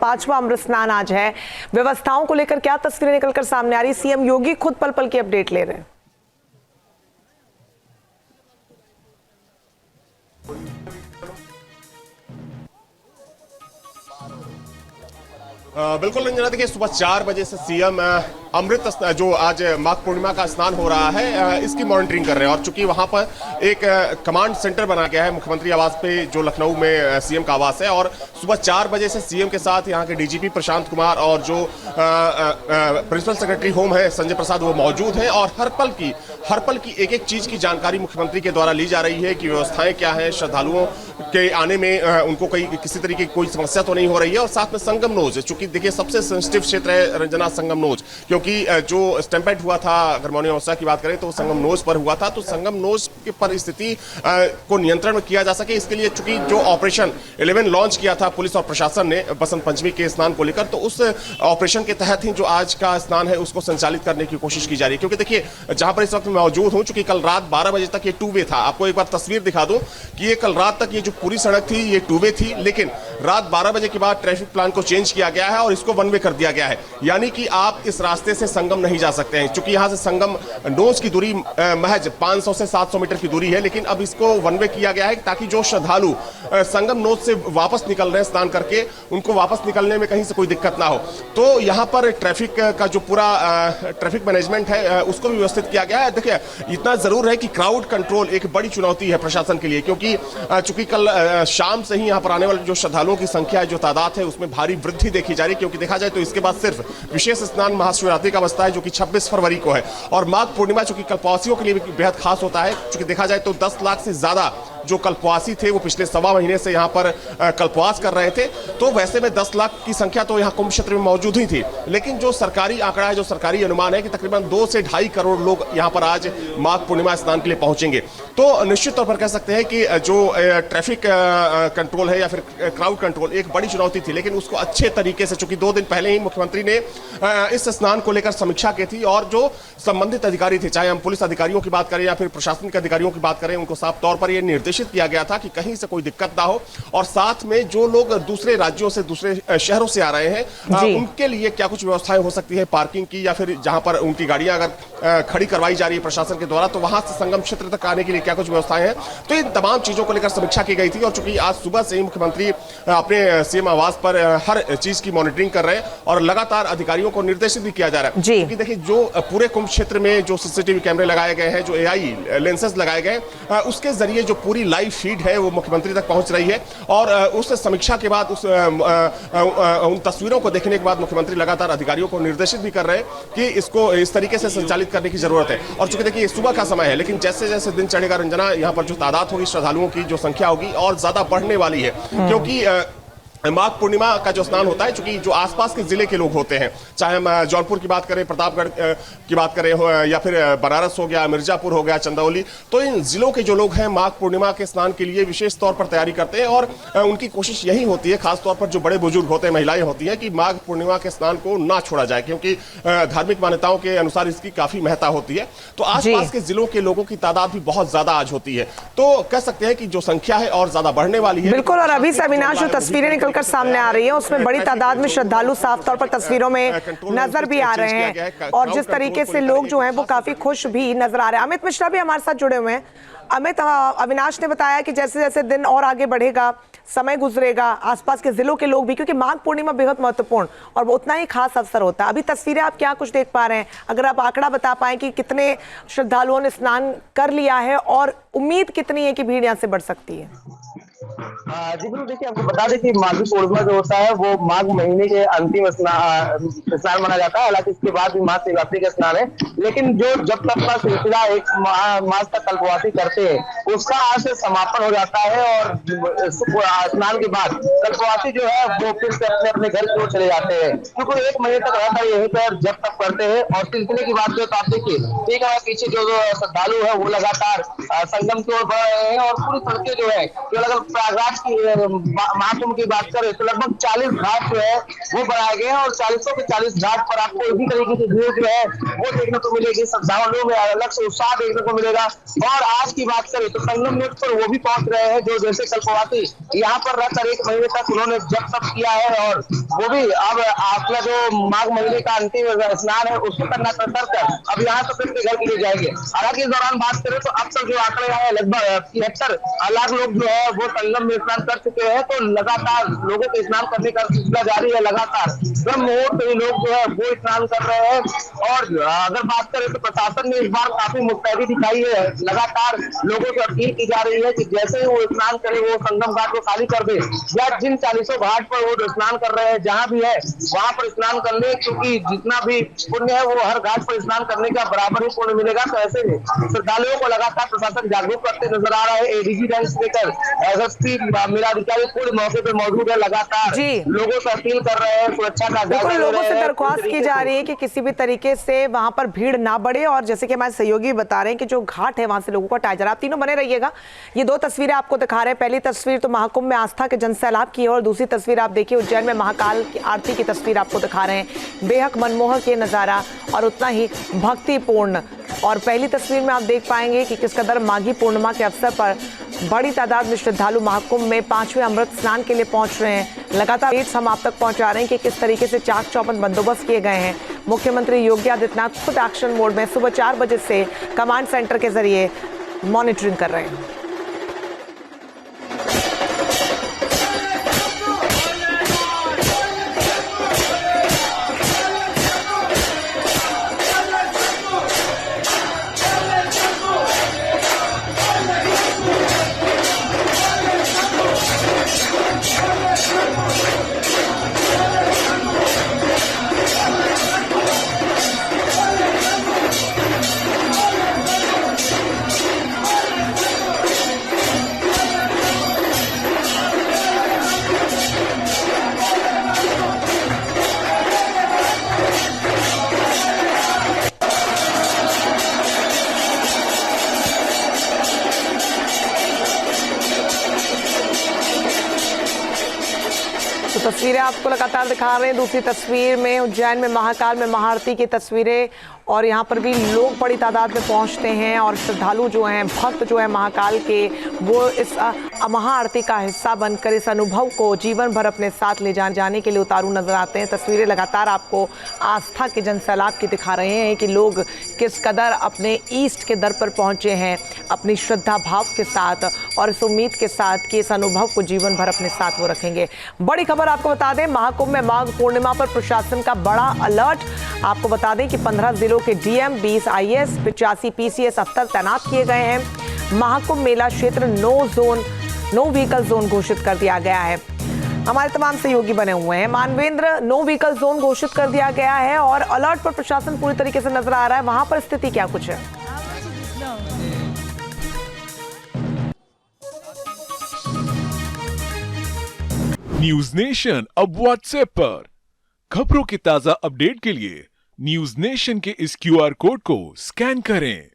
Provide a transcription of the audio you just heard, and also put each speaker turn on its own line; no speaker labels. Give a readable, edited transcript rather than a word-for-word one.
पांचवा अमृत स्नान आज है। व्यवस्थाओं को लेकर क्या तस्वीरें निकलकर सामने आ रही, सीएम योगी खुद पल पल की अपडेट ले रहे हैं।
बिल्कुल रंजना, देखिए सुबह 4 बजे से सीएम अमृत जो आज माघ पूर्णिमा का स्नान हो रहा है इसकी मॉनिटरिंग कर रहे हैं। और चूंकि वहां पर एक कमांड सेंटर बना गया है मुख्यमंत्री आवास पे, जो लखनऊ में सीएम का आवास है, और सुबह 4 बजे से सीएम के साथ यहाँ के डीजीपी प्रशांत कुमार और जो प्रिंसिपल सेक्रेटरी होम है संजय प्रसाद, वो मौजूद हैं। और हर पल की एक एक चीज की जानकारी मुख्यमंत्री के द्वारा ली जा रही है कि व्यवस्थाएं क्या है, श्रद्धालुओं के आने में उनको किसी तरीके की कोई समस्या तो नहीं हो रही है। और साथ में संगम नोज, चूंकि देखिए सबसे सेंसिटिव क्षेत्र है रंजना संगम नोज, क्योंकि जो स्टैम्पेड हुआ था, अगर मौनी अवस्था की बात करें तो संगम नोज पर हुआ था। तो संगम नोज की परिस्थिति को नियंत्रण में किया जा सके, इसके लिए चूंकि जो ऑपरेशन 11 लॉन्च किया था पुलिस और प्रशासन ने बसंत पंचमी के स्नान को लेकर, तो उस ऑपरेशन के तहत ही जो आज का स्नान है उसको संचालित करने की कोशिश की जा रही है। क्योंकि देखिए जहां पर इस वक्त मौजूद हूं, चूंकि कल रात 12 बजे तक ये 2 वे था। आपको एक बार तस्वीर दिखा दूं कि ये कल रात तक ये जो पूरी सड़क थी ये 2 वे थी, लेकिन रात 12 बजे के बाद ट्रैफिक प्लान को चेंज किया गया है और इसको 1 वे कर दिया गया है। यानी कि आप इस रास्ते से संगम नहीं जा सकते हैं। चूंकि यहां से संगम नोज की दूरी महज 500 से 700 मीटर की दूरी है, लेकिन अब इसको 1 वे किया गया है ताकि जो श्रद्धालु संगम नोज से वापस निकल रहे हैं स्नान करके, उनको वापस निकलने में कहीं से कोई दिक्कत ना हो। तो यहां पर ट्रैफिक का जो पूरा ट्रैफिक मैनेजमेंट है उसको भी व्यवस्थित किया गया है। देखिए इतना जरूर है कि क्राउड कंट्रोल एक बड़ी चुनौती है प्रशासन के लिए, क्योंकि चूंकि कल शाम से ही यहां पर आने वाले जो श्रद्धालुओं की संख्या है, जो तादाद है, उसमें भारी वृद्धि देखी जा रही है। क्योंकि देखा जाए तो इसके बाद सिर्फ विशेष स्नान महाशिवरात्रि का बचता है, जो कि 26 फरवरी को है। और माघ पूर्णिमा चूंकि कल्पवासियों के लिए भी बेहद खास होता है, चूंकि देखा जाए तो 10 लाख से ज्यादा जो कल्पवासी थे वो पिछले 1.25 महीने से यहाँ पर कल्पवास कर रहे थे। तो वैसे में 10 लाख की संख्या तो यहाँ कुंभ क्षेत्र में मौजूद ही थी, लेकिन जो सरकारी आंकड़ा है, जो सरकारी अनुमान है कि तकरीबन 2 से 2.5 करोड़ लोग यहाँ पर आज माघ पूर्णिमा स्नान के लिए पहुंचेंगे। तो निश्चित तौर पर कह सकते हैं कि जो ट्रैफिक कंट्रोल है या फिर क्राउड कंट्रोल एक बड़ी चुनौती थी, लेकिन उसको अच्छे तरीके से, चूंकि 2 दिन पहले ही मुख्यमंत्री ने इस स्नान को लेकर समीक्षा की थी और जो संबंधित अधिकारी थे, चाहे हम पुलिस अधिकारियों की बात करें या फिर प्रशासन के अधिकारियों की बात करें, उनको साफ तौर पर यह निर्देशित किया गया था कि कहीं से कोई दिक्कत ना हो। और साथ में जो लोग दूसरे राज्यों से, दूसरे शहरों से आ रहे हैं, उनके लिए क्या कुछ व्यवस्थाएं हो सकती है पार्किंग की, या फिर जहां पर उनकी गाड़ियां अगर खड़ी करवाई जा रही है प्रशासन के द्वारा, तो वहां से संगम क्षेत्र तक आने के लिए क्या कुछ व्यवस्थाएं हैं। तो इन तमाम चीजों को लेकर समीक्षा की गई थी। और चूंकि आज सुबह से ही मुख्यमंत्री अपने सीएम आवास पर हर चीज की मॉनिटरिंग कर रहे हैं और लगातार अधिकारियों को निर्देशित भी किया जा रहा है। क्योंकि देखिए जो पूरे कुंभ क्षेत्र में जो सीसीटीवी कैमरे लगाए गए हैं, जो एआई लेंसेज लगाए गए, उसके जरिए जो पूरी लाइव फीड है वो मुख्यमंत्री तक पहुंच रही है। और उस समीक्षा के बाद उन तस्वीरों को देखने के बाद मुख्यमंत्री लगातार अधिकारियों को निर्देशित भी कर रहे हैं कि इसको इस तरीके से संचालित करने की जरूरत है। और चूंकि देखिए सुबह का समय है, लेकिन जैसे जैसे दिन चढ़ेगा रंजना, यहाँ पर जो तादाद होगी, श्रद्धालुओं की जो संख्या होगी और ज्यादा बढ़ने वाली है। क्योंकि माघ पूर्णिमा का जो स्नान होता है, चूंकि जो आसपास के जिले के लोग होते हैं, चाहे हम जौनपुर की बात करें, प्रतापगढ़ की बात करें, या फिर बनारस हो गया, मिर्जापुर हो गया, चंदौली, तो इन जिलों के जो लोग हैं माघ पूर्णिमा के स्नान के लिए विशेष तौर पर तैयारी करते हैं। और उनकी कोशिश यही होती है, खासतौर पर जो बड़े बुजुर्ग होते हैं, महिलाएं होती हैं, कि माघ पूर्णिमा के स्नान को ना छोड़ा जाए, क्योंकि धार्मिक मान्यताओं के अनुसार इसकी काफी महत्ता होती है। तो आसपास के जिलों के लोगों की तादाद भी बहुत ज्यादा आज होती है। तो कह सकते हैं कि जो संख्या है और ज्यादा बढ़ने वाली है।
बिल्कुल। और अभी से अविनाश जो तस्वीरें निकलकर सामने आ रही है, उसमें बड़ी तादाद में श्रद्धालु साफ तौर पर तस्वीरों में नजर भी आ रहे हैं। और जिस तरीके से लोग जो हैं वो काफी खुश भी नजर आ रहे हैं। अमित मिश्रा भी हमारे साथ जुड़े हुए हैं। अमित, अविनाश ने बताया कि जैसे जैसे दिन और आगे बढ़ेगा, समय गुजरेगा, आसपास के जिलों के लोग भी, क्योंकि माघ पूर्णिमा बेहद महत्वपूर्ण और उतना ही खास अवसर होता है। अभी तस्वीरें आप क्या कुछ देख पा रहे हैं, अगर आप आंकड़ा बता पाए कि कितने श्रद्धालुओं ने स्नान कर लिया है और उम्मीद कितनी है कि भीड़ यहाँ से बढ़ सकती है?
जी बिल्कुल, देखिए आपको बता दें कि माघी पूर्णिमा जो होता है वो माघ महीने के अंतिम स्नान माना जाता है। हालांकि इसके बाद भी महाशिवरात्रि का स्नान है, लेकिन जो जब तक का सिलसिला 1 मास तक कल्पवासी करते हैं उसका आज से समापन हो जाता है। और स्नान के बाद कल्पवासी जो है वो फिर से अपने अपने घर की ओर चले जाते हैं, क्योंकि 1 महीने तक रहता है यहीं पर जब तक करते हैं। और सिलसिले की बात करें तो आप देखिए ठीक है, पीछे जो श्रद्धालु है वो लगातार संगम की ओर बढ़ रहे हैं और पूरी सड़कें जो है जो अलग प्रयागराज की महाकुंभ की बात करें तो लगभग 40 घाट जो है वो बनाए गए हैं और 40 के 40 घाट पर आपको इसी तरीके की भीड़ जो है वो देखने को मिलेगी। श्रद्धालुओं में अलग से उत्साह देखने को मिलेगा। और आज की बात करें तो संगम नेट पर वो भी पहुंच रहे हैं जो जैसे कल्पवासी यहाँ पर रहकर 1 महीने तक उन्होंने जप तप किया है और वो भी अब अपना जो माघ महीने का अंतिम स्नान है उसको करना कर अब यहाँ से फिर घर के लिए जाएंगे। हालांकि इस दौरान बात करें तो अब तक जो आंकड़े हैं लगभग 73 लाख लोग जो है वो संगम में स्नान कर चुके हैं। तो लगातार लोगों के स्नान करने का सिलसिला जारी है। लगातार ब्रह्म मुहूर्त से लोग जो है वो स्नान कर रहे हैं। और अगर बात करें तो प्रशासन ने इस बार काफी मुस्तैदी दिखाई है। लगातार लोगों से अपील की जा रही है कि जैसे ही वो स्नान करे वो संगम घाट को खाली कर दे या जिन 40 घाट पर वो स्नान कर रहे हैं जहां भी है वहां पर स्नान कर ले, क्योंकि जितना भी पुण्य है वो हर घाट पर स्नान करने का बराबर ही पुण्य मिलेगा। तो ऐसे में श्रद्धालुओं को लगातार प्रशासन जागरूक करते नजर आ रहा है। एडीजी रैंक से लेकर एसएसपी मेलाधिकारी पूरे मौके पे मौजूद है। लगातार लोगों से अपील कर रहे हैं, सुरक्षा का
बिल्कुल लोगों से दरख्वास्त की जा रही है कि किसी भी तरीके से वहां पर भीड़ ना बढ़े। और जैसे कि हमारे सहयोगी बता रहे हैं कि जो घाट है वहां से लोगों को हटाया जा रहा है। आप तीनों बने रहिएगा। ये 2 तस्वीरें आपको दिखा रहे हैं। पहली तस्वीर तो महाकुंभ में आस्था के जनसैलाब की है और दूसरी तस्वीर आप देखिए उज्जैन में महाकाल की आरती की तस्वीर आपको दिखा रहे हैं। बेहद मनमोहक ये नजारा और उतना ही भक्तिपूर्ण। और पहली तस्वीर में आप देख पाएंगे कि किस कदर माघी पूर्णिमा के अवसर पर बड़ी तादाद में श्रद्धालु महाकुंभ में 5वें अमृत स्नान के लिए पहुंच रहे हैं। लगातार अपडेट्स हम आप तक पहुंचा रहे हैं कि किस तरीके से चाक चौबंद बंदोबस्त किए गए हैं। मुख्यमंत्री योगी आदित्यनाथ खुद एक्शन मोड में सुबह 4 बजे से कमांड सेंटर के जरिए मॉनिटरिंग कर रहे हैं। तो तस्वीरें आपको लगातार दिखा रहे हैं। दूसरी तस्वीर में उज्जैन में महाकाल में महाआरती की तस्वीरें और यहाँ पर भी लोग बड़ी तादाद में पहुँचते हैं और श्रद्धालु जो हैं भक्त जो है महाकाल के वो इस महाआरती का हिस्सा बनकर इस अनुभव को जीवन भर अपने साथ ले जाने के लिए उतारू नजर आते हैं। तस्वीरें लगातार आपको आस्था के जनसैलाब की दिखा रहे हैं कि लोग किस कदर अपने ईष्ट के दर पर पहुँचे हैं अपनी श्रद्धा भाव के साथ और इस उम्मीद के साथ कि इस अनुभव को जीवन भर अपने साथ वो रखेंगे। बड़ी खबर आपको बता दें, महाकुंभ में माघ पूर्णिमा पर प्रशासन का बड़ा अलर्ट। आपको बता दें कि 15 जिलों के डीएम, 20 आईएएस, 85 पीसीएस अफसर तैनात किए गए हैं। महाकुंभ मेला क्षेत्र नो व्हीकल जोन घोषित कर दिया गया है। हमारे तमाम सहयोगी बने हुए हैं। मानवेंद्र, नो व्हीकल जोन घोषित कर दिया गया है और अलर्ट पर प्रशासन पूरी तरीके से नजर आ रहा है। वहां पर स्थिति क्या कुछ है?
न्यूज नेशन अब व्हाट्सएप पर खबरों के ताजा अपडेट के लिए न्यूज नेशन के इस क्यूआर कोड को स्कैन करें।